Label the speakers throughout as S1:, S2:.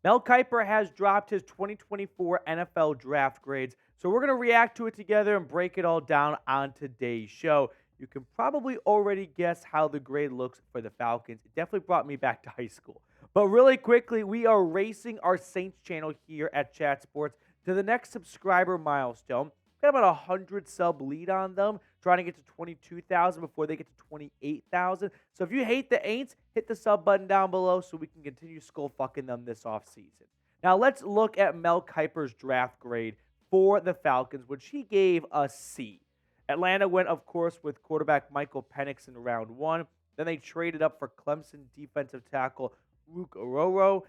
S1: Mel Kiper has dropped his 2024 NFL draft grades, so we're going to react to it together and break it all down on today's show. You can probably already guess how the grade looks for the Falcons. It definitely brought me back to high school. But really quickly, we are racing our Saints channel here at Chat Sports to the next subscriber milestone. Got about 100 sub lead on them, trying to get to 22,000 before they get to 28,000. So if you hate the Aints, hit the sub button down below so we can continue skull fucking them this offseason. Now let's look at Mel Kiper's draft grade for the Falcons, which he gave a C. Atlanta went, of course, with quarterback Michael Penix in round 1. Then they traded up for Clemson defensive tackle Ruke Orhorhoro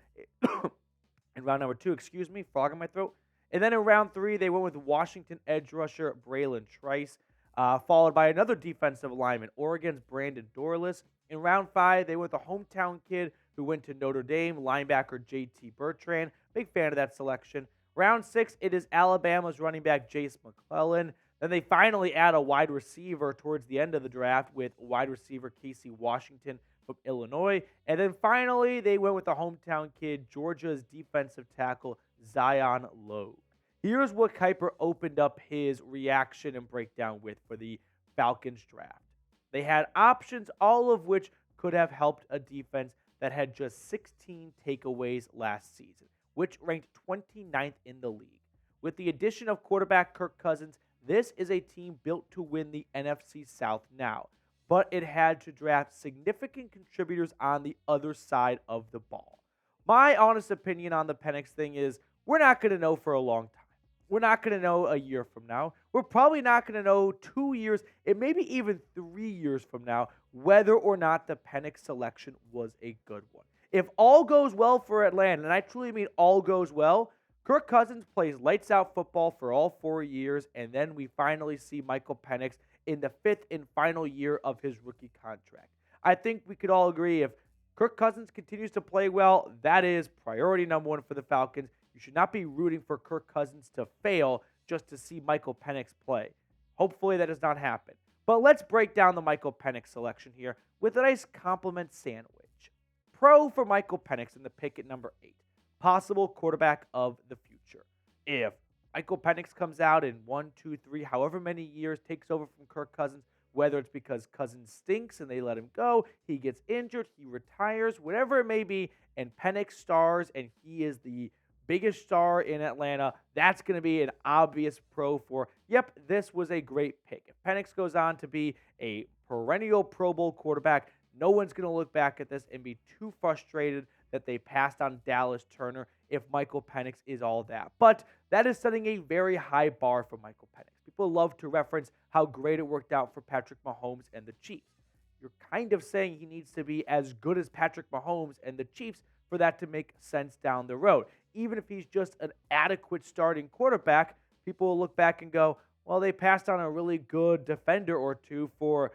S1: in round number 2. Excuse me, frog in my throat. And then in round 3, they went with Washington edge rusher Bralen Trice, followed by another defensive lineman, Oregon's Brandon Dorlus. In round 5, they went with a hometown kid who went to Notre Dame, linebacker JD Bertrand. Big fan of that selection. Round 6, it is Alabama's running back Jase McClellan. Then they finally add a wide receiver towards the end of the draft with wide receiver Casey Washington from Illinois. And then finally, they went with the hometown kid, Georgia's defensive tackle, Zion Logue. Here's what Kiper opened up his reaction and breakdown with for the Falcons draft. They had options, all of which could have helped a defense that had just 16 takeaways last season, which ranked 29th in the league. With the addition of quarterback Kirk Cousins, this is a team built to win the NFC South now, but it had to draft significant contributors on the other side of the ball. My honest opinion on the Penix thing is we're not going to know for a long time. We're not going to know a year from now. We're probably not going to know 2 years, and maybe even 3 years from now, whether or not the Penix selection was a good one. If all goes well for Atlanta, and I truly mean all goes well, Kirk Cousins plays lights-out football for all 4 years, and then we finally see Michael Penix in the 5th and final year of his rookie contract. I think we could all agree if Kirk Cousins continues to play well, that is priority number 1 for the Falcons. You should not be rooting for Kirk Cousins to fail just to see Michael Penix play. Hopefully that does not happen. But let's break down the Michael Penix selection here with a nice compliment sandwich. Pro for Michael Penix in the pick at number 8. Possible quarterback of the future. If Michael Penix comes out in 1, 2, 3, however many years, takes over from Kirk Cousins, whether it's because Cousins stinks and they let him go, he gets injured, he retires, whatever it may be, and Penix stars and he is the biggest star in Atlanta, that's going to be an obvious pro for, yep, this was a great pick. If Penix goes on to be a perennial Pro Bowl quarterback, no one's going to look back at this and be too frustrated that they passed on Dallas Turner if Michael Penix is all that. But that is setting a very high bar for Michael Penix. People love to reference how great it worked out for Patrick Mahomes and the Chiefs. You're kind of saying he needs to be as good as Patrick Mahomes and the Chiefs for that to make sense down the road. Even if he's just an adequate starting quarterback, people will look back and go, well, they passed on a really good defender or two for,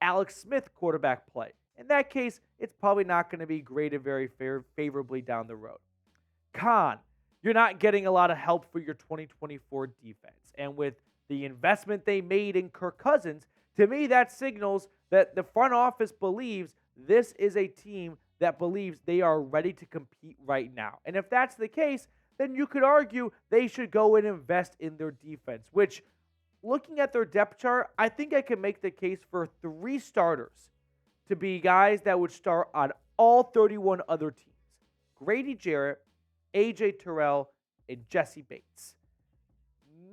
S1: Alex Smith quarterback play. In that case, it's probably not going to be graded very favorably down the road. Con, you're not getting a lot of help for your 2024 defense. And with the investment they made in Kirk Cousins, to me that signals that the front office believes this is a team that believes they are ready to compete right now. And if that's the case, then you could argue they should go and invest in their defense, which, looking at their depth chart, I think I can make the case for 3 starters to be guys that would start on all 31 other teams. Grady Jarrett, A.J. Terrell, and Jesse Bates.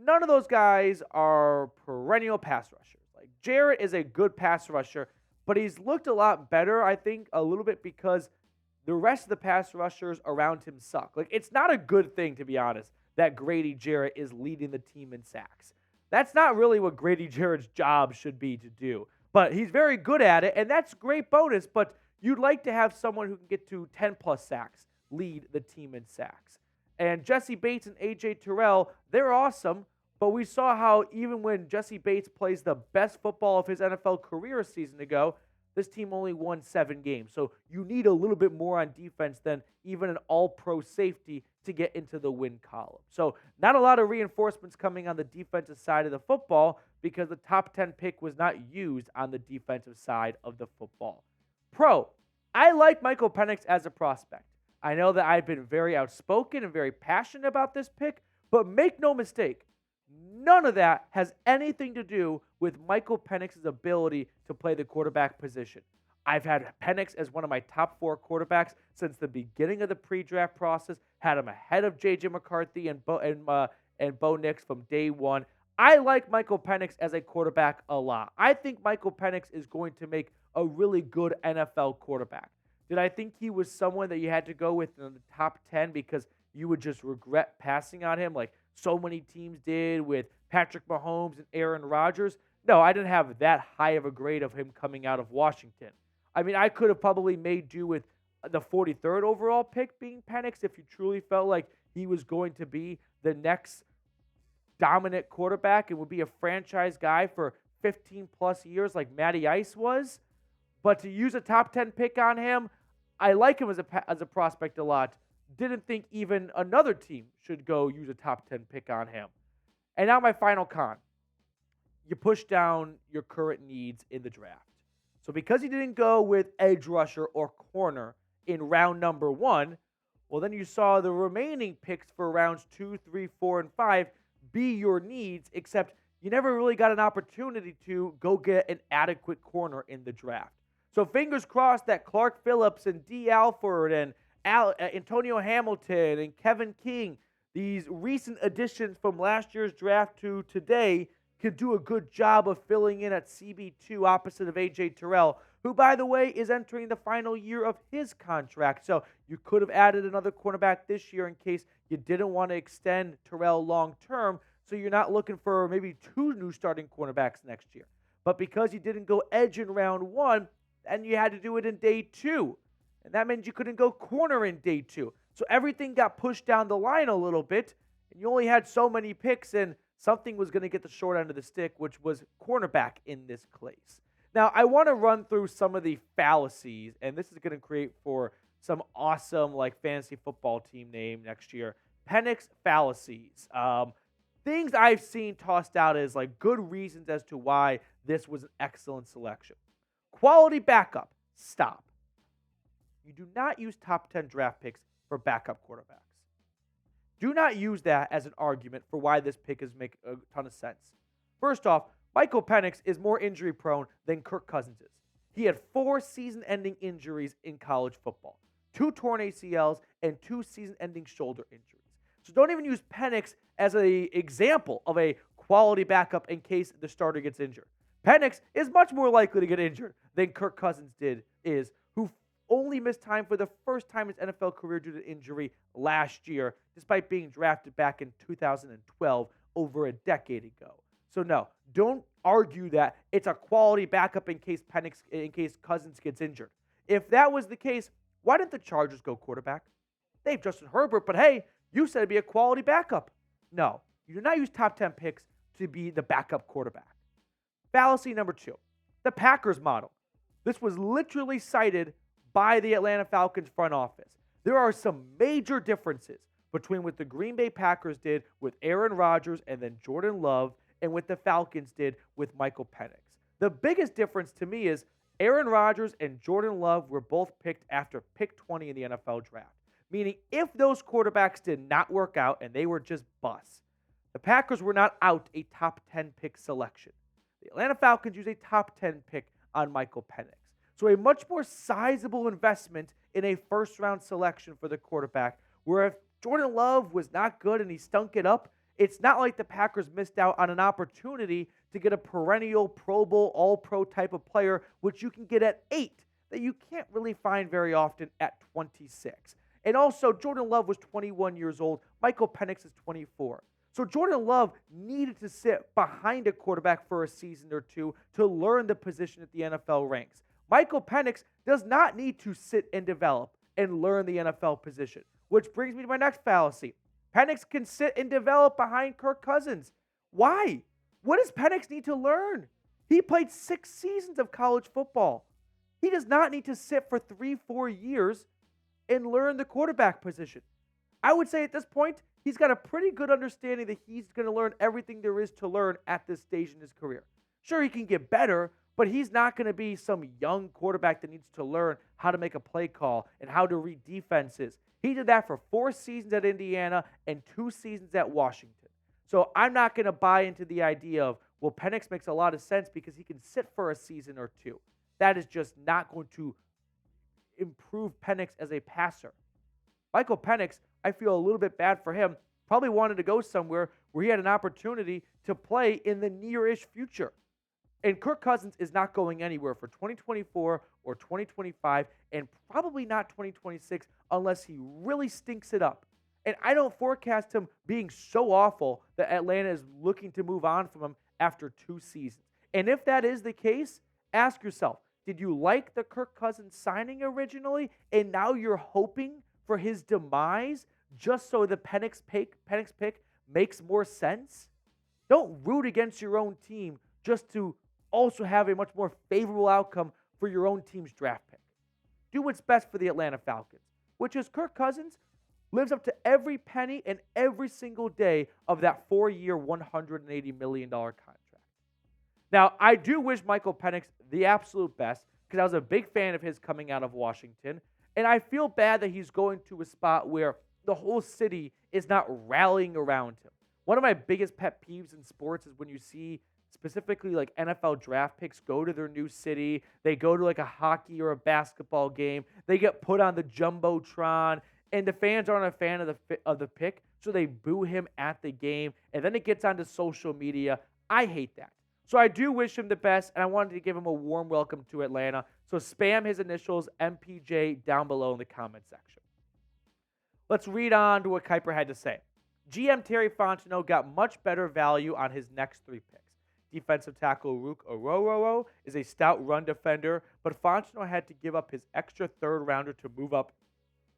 S1: None of those guys are perennial pass rushers. Like, Jarrett is a good pass rusher, but he's looked a lot better, I think, a little bit because the rest of the pass rushers around him suck. Like, it's not a good thing, to be honest, that Grady Jarrett is leading the team in sacks. That's not really what Grady Jarrett's job should be to do. But he's very good at it, and that's a great bonus, but you'd like to have someone who can get to 10-plus sacks lead the team in sacks. And Jesse Bates and A.J. Terrell, they're awesome, but we saw how even when Jesse Bates plays the best football of his NFL career a season ago, this team only won 7 games. So you need a little bit more on defense than even an all-pro safety to get into the win column. So not a lot of reinforcements coming on the defensive side of the football because the top 10 pick was not used on the defensive side of the football. Pro, I like Michael Penix as a prospect. I know that I've been very outspoken and very passionate about this pick, but make no mistake, none of that has anything to do with Michael Penix's ability to play the quarterback position. I've had Penix as one of my top 4 quarterbacks since the beginning of the pre-draft process, had him ahead of J.J. McCarthy and Bo Nix from day one. I like Michael Penix as a quarterback a lot. I think Michael Penix is going to make a really good NFL quarterback. Did I think he was someone that you had to go with in the top 10 because you would just regret passing on him like so many teams did with Patrick Mahomes and Aaron Rodgers? No, I didn't have that high of a grade of him coming out of Washington. I mean, I could have probably made do with the 43rd overall pick being Penix if you truly felt like he was going to be the next dominant quarterback and would be a franchise guy for 15 plus years like Matty Ice was. But to use a top 10 pick on him, I like him as a prospect a lot. Didn't think even another team should go use a top 10 pick on him. And now my final con. You push down your current needs in the draft. So because he didn't go with edge rusher or corner in round number 1, well, then you saw the remaining picks for rounds 2, 3, 4, and 5 be your needs, except you never really got an opportunity to go get an adequate corner in the draft. So fingers crossed that Clark Phillips and D. Alford and Antonio Hamilton and Kevin King, these recent additions from last year's draft to today, could do a good job of filling in at CB2 opposite of A.J. Terrell, who, by the way, is entering the final year of his contract. So you could have added another cornerback this year in case you didn't want to extend Terrell long term, so you're not looking for maybe 2 new starting cornerbacks next year. But because you didn't go edge in round 1, then you had to do it in day 2. And that meant you couldn't go corner in day 2. So everything got pushed down the line a little bit, and you only had so many picks, and something was going to get the short end of the stick, which was cornerback in this case. Now, I want to run through some of the fallacies, and this is going to create for some awesome fantasy football team name next year. Penix fallacies. Things I've seen tossed out as good reasons as to why this was an excellent selection. Quality backup. Stop. You do not use top 10 draft picks for backup quarterbacks. Do not use that as an argument for why this pick is make a ton of sense. First off, Michael Penix is more injury prone than Kirk Cousins is. He had 4 season-ending injuries in college football, 2 torn ACLs and 2 season-ending shoulder injuries. So don't even use Penix as an example of a quality backup in case the starter gets injured. Penix is much more likely to get injured than Kirk Cousins who only missed time for the first time in his NFL career due to injury last year, despite being drafted back in 2012, over a decade ago. So no, don't argue that it's a quality backup in case Cousins gets injured. If that was the case, why didn't the Chargers go quarterback? They have Justin Herbert, but hey, you said it'd be a quality backup. No, you do not use top 10 picks to be the backup quarterback. Fallacy number 2, the Packers model. This was literally cited by the Atlanta Falcons front office. There are some major differences between what the Green Bay Packers did with Aaron Rodgers and then Jordan Love and what the Falcons did with Michael Penix. The biggest difference to me is Aaron Rodgers and Jordan Love were both picked after pick 20 in the NFL draft, meaning if those quarterbacks did not work out and they were just busts, the Packers were not out a top 10 pick selection. The Atlanta Falcons used a top 10 pick on Michael Penix. So a much more sizable investment in a first-round selection for the quarterback, where if Jordan Love was not good and he stunk it up, it's not like the Packers missed out on an opportunity to get a perennial Pro Bowl, All-Pro type of player, which you can get at 8, that you can't really find very often at 26. And also, Jordan Love was 21 years old. Michael Penix is 24. So Jordan Love needed to sit behind a quarterback for a season or 2 to learn the position at the NFL ranks. Michael Penix does not need to sit and develop and learn the NFL position, which brings me to my next fallacy. Penix can sit and develop behind Kirk Cousins. Why? What does Penix need to learn? He played 6 seasons of college football. He does not need to sit for 3-4 years and learn the quarterback position. I would say at this point, he's got a pretty good understanding that he's going to learn everything there is to learn at this stage in his career. Sure, he can get better, But he's not going to be some young quarterback that needs to learn how to make a play call and how to read defenses. He did that for 4 seasons at Indiana and 2 seasons at Washington. So I'm not going to buy into the idea of, well, Penix makes a lot of sense because he can sit for a season or two. That is just not going to improve Penix as a passer. Michael Penix, I feel a little bit bad for him, probably wanted to go somewhere where he had an opportunity to play in the near-ish future. And Kirk Cousins is not going anywhere for 2024 or 2025 and probably not 2026 unless he really stinks it up. And I don't forecast him being so awful that Atlanta is looking to move on from him after 2 seasons. And if that is the case, ask yourself, did you like the Kirk Cousins signing originally and now you're hoping for his demise just so the Penix pick makes more sense? Don't root against your own team just to also have a much more favorable outcome for your own team's draft pick. Do what's best for the Atlanta Falcons, which is Kirk Cousins lives up to every penny and every single day of that 4-year, $180 million contract. Now, I do wish Michael Penix the absolute best because I was a big fan of his coming out of Washington, and I feel bad that he's going to a spot where the whole city is not rallying around him. One of my biggest pet peeves in sports is when you see specifically like NFL draft picks go to their new city. They go to like a hockey or a basketball game. They get put on the Jumbotron, and the fans aren't a fan of the pick, so they boo him at the game, and then it gets onto social media. I hate that. So I do wish him the best, and I wanted to give him a warm welcome to Atlanta. So spam his initials, MPJ, down below in the comment section. Let's read on to what Kiper had to say. GM Terry Fontenot got much better value on his next 3 picks. Defensive tackle Ruke Orhorhoro is a stout run defender, but Fontenot had to give up his extra 3rd rounder to move up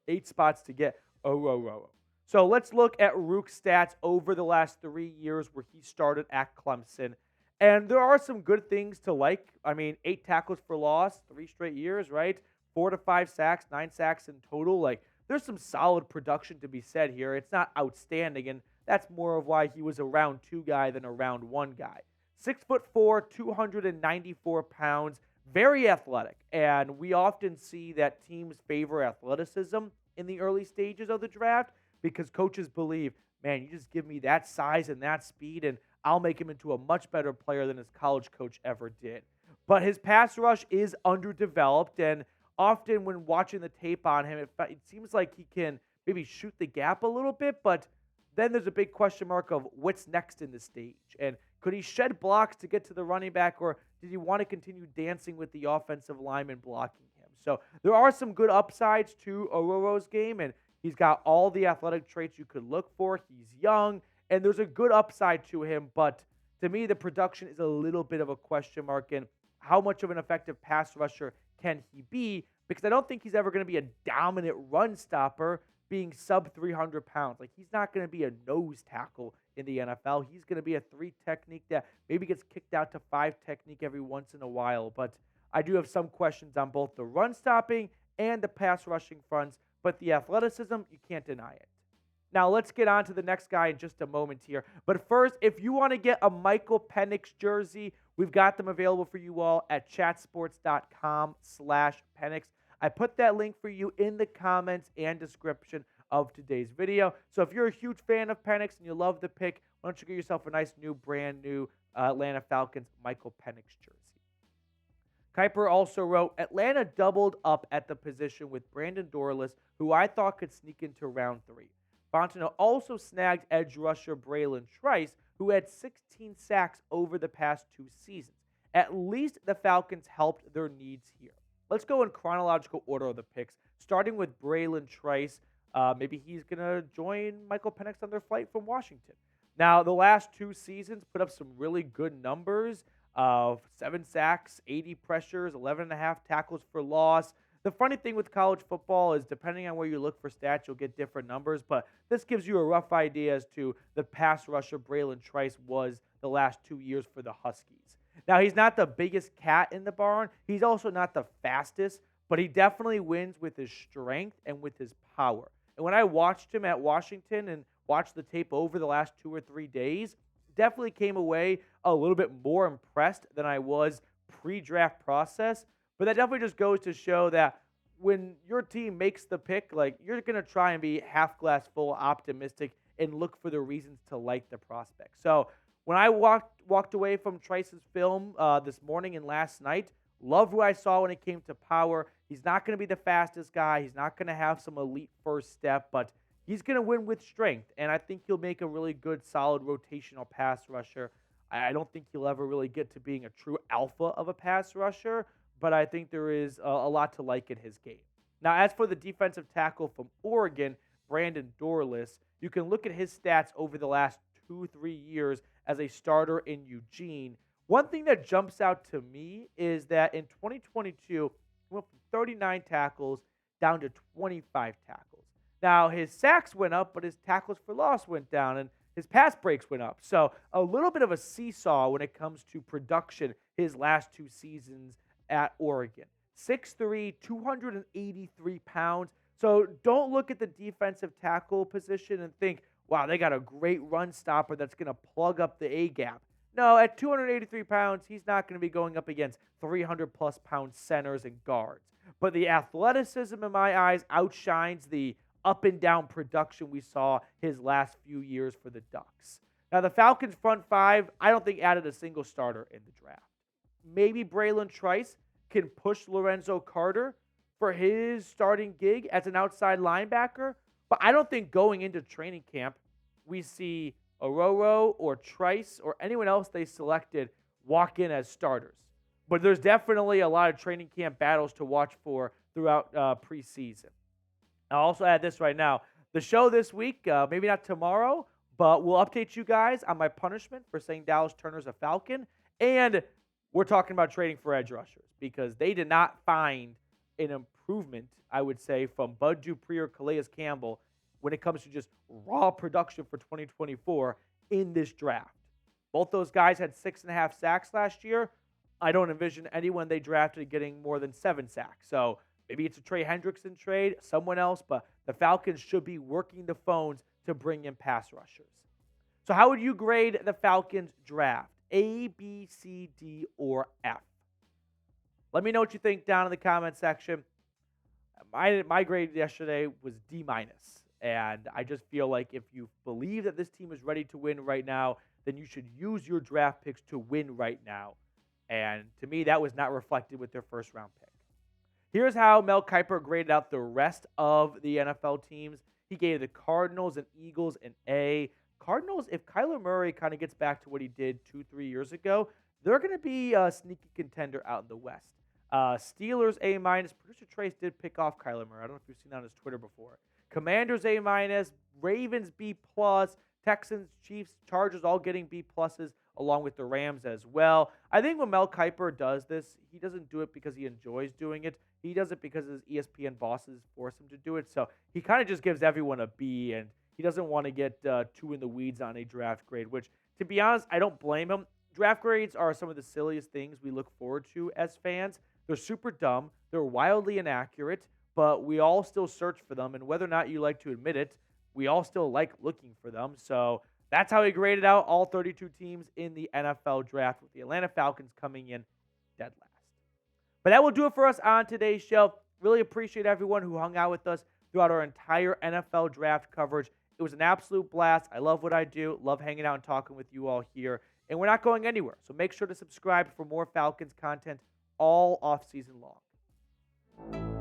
S1: 8 spots to get Orhorhoro. So let's look at Ruke's stats over the last 3 years where he started at Clemson. And there are some good things to like. I mean, 8 tackles for loss, 3 straight years, right? 4 to 5 sacks, 9 sacks in total. Like, there's some solid production to be said here. It's not outstanding, and that's more of why he was a round 2 guy than a round 1 guy. 6'4", 294 pounds, very athletic. And we often see that teams favor athleticism in the early stages of the draft because coaches believe, man, you just give me that size and that speed, and I'll make him into a much better player than his college coach ever did. But his pass rush is underdeveloped, and often when watching the tape on him, it seems like he can maybe shoot the gap a little bit, but then there's a big question mark of what's next in the stage. And could he shed blocks to get to the running back, or did he want to continue dancing with the offensive lineman blocking him? So there are some good upsides to Orhorhoro's game, and he's got all the athletic traits you could look for. He's young, and there's a good upside to him, but to me, the production is a little bit of a question mark, and how much of an effective pass rusher can he be? Because I don't think he's ever going to be a dominant run stopper being sub 300 pounds. Like, he's not going to be a nose tackle in the NFL. He's going to be a 3 technique that maybe gets kicked out to 5 technique every once in a while. But I do have some questions on both the run stopping and the pass rushing fronts, but the athleticism, you can't deny it. Now, let's get on to the next guy in just a moment here. But first, if you want to get a Michael Penix jersey, we've got them available for you all at chatsports.com/Penix. I put that link for you in the comments and description of today's video. So if you're a huge fan of Penix and you love the pick, why don't you get yourself a nice new, brand new Atlanta Falcons Michael Penix jersey. Kiper also wrote, Atlanta doubled up at the position with Brandon Dorlus, who I thought could sneak into round 3. Fontenot also snagged edge rusher Bralen Trice, who had 16 sacks over the past 2 seasons. At least the Falcons helped their needs here. Let's go in chronological order of the picks, starting with Bralen Trice. Maybe he's going to join Michael Penix on their flight from Washington. Now, the last 2 seasons put up some really good numbers of 7 sacks, 80 pressures, 11.5 tackles for loss. The funny thing with college football is depending on where you look for stats, you'll get different numbers, but this gives you a rough idea as to the pass rusher Bralen Trice was the last 2 years for the Huskies. Now, he's not the biggest cat in the barn. He's also not the fastest, but he definitely wins with his strength and with his power. And when I watched him at Washington and watched the tape over the last 2 or 3 days, definitely came away a little bit more impressed than I was pre-draft process, but that definitely just goes to show that when your team makes the pick, like, you're going to try and be half glass full optimistic and look for the reasons to like the prospect. So when I walked away from Trice's film this morning and last night, loved what I saw when it came to power. He's not going to be the fastest guy. He's not going to have some elite first step, but he's going to win with strength, and I think he'll make a really good, solid rotational pass rusher. I don't think he'll ever really get to being a true alpha of a pass rusher, but I think there is a lot to like in his game. Now, as for the defensive tackle from Oregon, Brandon Dorlus, you can look at his stats over the last 2-3 years as a starter in Eugene. One thing that jumps out to me is that in 2022, he went from 39 tackles down to 25 tackles. Now, his sacks went up, but his tackles for loss went down, and his pass breaks went up. So a little bit of a seesaw when it comes to production his last 2 seasons at Oregon. 6'3", 283 pounds. So don't look at the defensive tackle position and think, wow, they got a great run stopper that's going to plug up the A-gap. No, at 283 pounds, he's not going to be going up against 300-plus pound centers and guards. But the athleticism, in my eyes, outshines the up-and-down production we saw his last few years for the Ducks. Now, the Falcons' front 5, I don't think added a single starter in the draft. Maybe Bralen Trice can push Lorenzo Carter for his starting gig as an outside linebacker, but I don't think going into training camp we see Orhorhoro or Trice or anyone else they selected walk in as starters. But there's definitely a lot of training camp battles to watch for throughout preseason. I'll also add this right now. The show this week, maybe not tomorrow, but we'll update you guys on my punishment for saying Dallas Turner's a Falcon. And we're talking about trading for edge rushers because they did not find an improvement, I would say, from Bud Dupree or Calais Campbell when it comes to just raw production for 2024 in this draft. Both those guys had 6.5 sacks last year. I don't envision anyone they drafted getting more than 7 sacks. So maybe it's a Trey Hendrickson trade, someone else, but the Falcons should be working the phones to bring in pass rushers. So how would you grade the Falcons draft? A, B, C, D, or F? Let me know what you think down in the comment section. My grade yesterday was D-. And I just feel like if you believe that this team is ready to win right now, then you should use your draft picks to win right now. And to me, that was not reflected with their first-round pick. Here's how Mel Kiper graded out the rest of the NFL teams. He gave the Cardinals and Eagles an A. Cardinals, if Kyler Murray kind of gets back to what he did 2-3 years ago, they're going to be a sneaky contender out in the West. Steelers, A-. Producer Trace did pick off Kyler Murray. I don't know if you've seen that on his Twitter before. Commanders, A-. Ravens, B+. Texans, Chiefs, Chargers all getting B+, along with the Rams as well. I think when Mel Kiper does this, he doesn't do it because he enjoys doing it. He does it because his ESPN bosses force him to do it. So he kind of just gives everyone a B, and he doesn't want to get too in the weeds on a draft grade, which, to be honest, I don't blame him. Draft grades are some of the silliest things we look forward to as fans. They're super dumb. They're wildly inaccurate, but we all still search for them, and whether or not you like to admit it, we all still like looking for them. So that's how he graded out all 32 teams in the NFL draft, with the Atlanta Falcons coming in dead last. But that will do it for us on today's show. Really appreciate everyone who hung out with us throughout our entire NFL draft coverage. It was an absolute blast. I love what I do. Love hanging out and talking with you all here. And we're not going anywhere. So make sure to subscribe for more Falcons content all off-season long.